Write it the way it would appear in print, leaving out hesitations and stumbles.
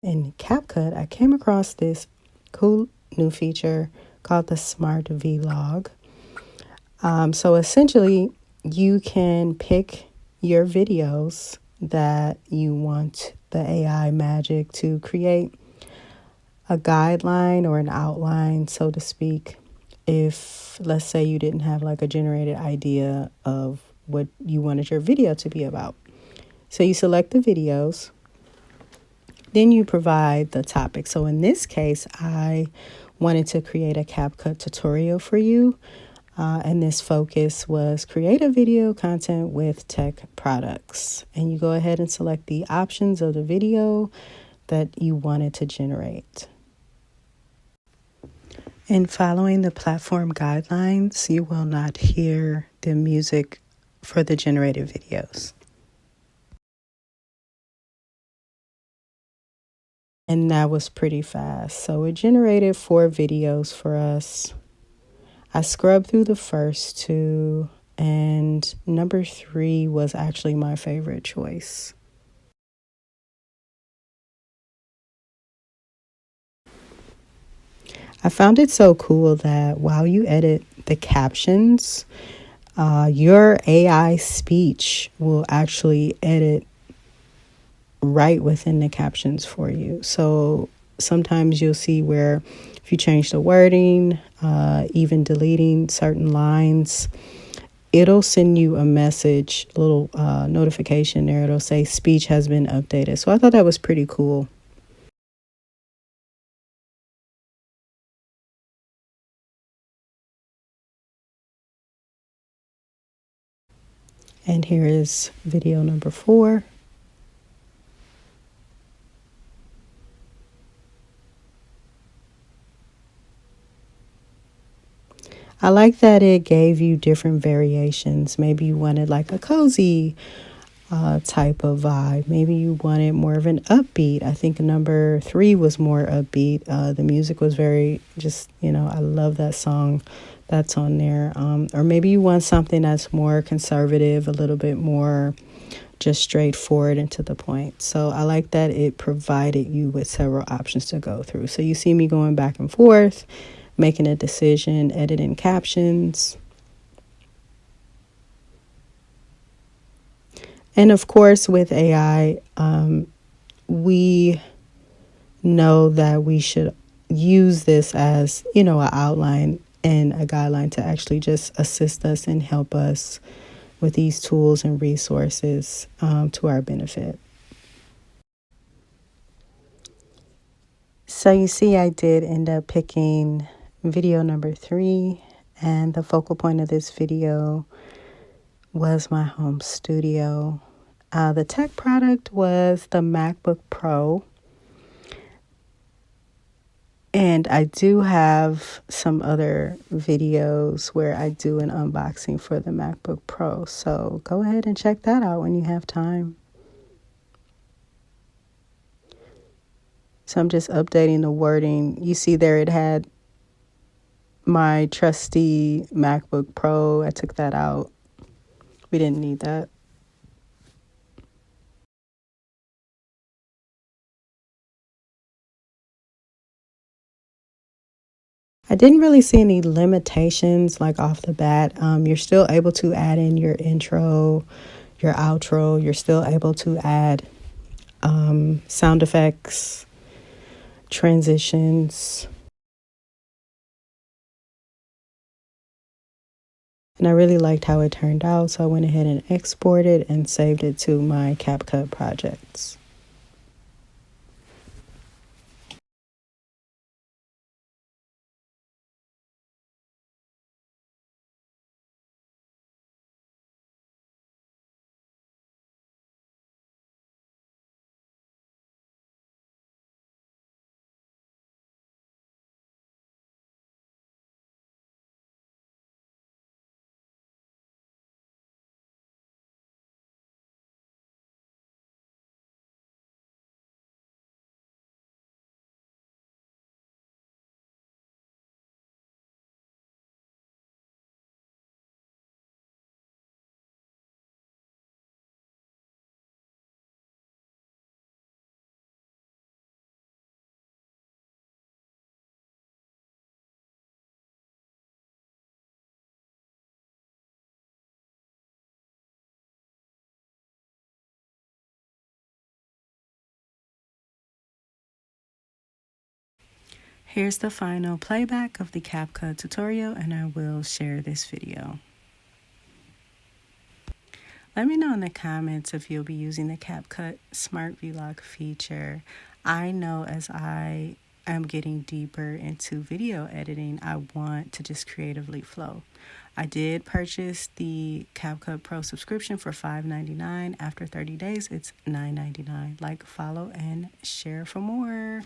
in Capcut, I came across this cool new feature called the Smart Vlog. So essentially, you can pick your videos that you want the AI magic to create a guideline or an outline, so to speak. If, let's say, you didn't have like a generated idea of what you wanted your video to be about. So you select the videos, then you provide the topic. So in this case, I wanted to create a CapCut tutorial for you. And this focus was create a video content with tech products. And you go ahead and select the options of the video that you wanted to generate. In following the platform guidelines, you will not hear the music for the generated videos. And that was pretty fast. So it generated 4 videos for us. I scrubbed through the first 2, and number 3 was actually my favorite choice. I found it so cool that while you edit the captions, your AI speech will actually edit right within the captions for you. So sometimes you'll see where if you change the wording, even deleting certain lines, it'll send you a message, a little notification there. It'll say speech has been updated. So I thought that was pretty cool. And here is video number 4. I like that it gave you different variations. Maybe you wanted like a cozy type of vibe. Maybe you wanted more of an upbeat. I think number 3 was more upbeat. The music was very just, I love that song that's on there. Or maybe you want something that's more conservative, a little bit more just straightforward and to the point. So I like that it provided you with several options to go through. So you see me going back and forth, making a decision, editing captions. And of course, with AI, we know that we should use this as, an outline and a guideline to actually just assist us and help us with these tools and resources to our benefit. So you see, I did end up picking video number 3, and the focal point of this video was my home studio. The tech product was the MacBook Pro. And I do have some other videos where I do an unboxing for the MacBook Pro. So go ahead and check that out when you have time. So I'm just updating the wording. You see there it had my trusty MacBook Pro. I took that out. We didn't need that. I didn't really see any limitations like off the bat. You're still able to add in your intro, your outro. You're still able to add sound effects, transitions. And I really liked how it turned out, so I went ahead and exported and saved it to my CapCut projects. Here's the final playback of the Capcut tutorial, and I will share this video. Let me know in the comments if you'll be using the Capcut Smart Vlog feature. I know as I am getting deeper into video editing, I want to just creatively flow. I did purchase the Capcut Pro subscription for $5.99. After 30 days, it's $9.99. Like, follow, and share for more.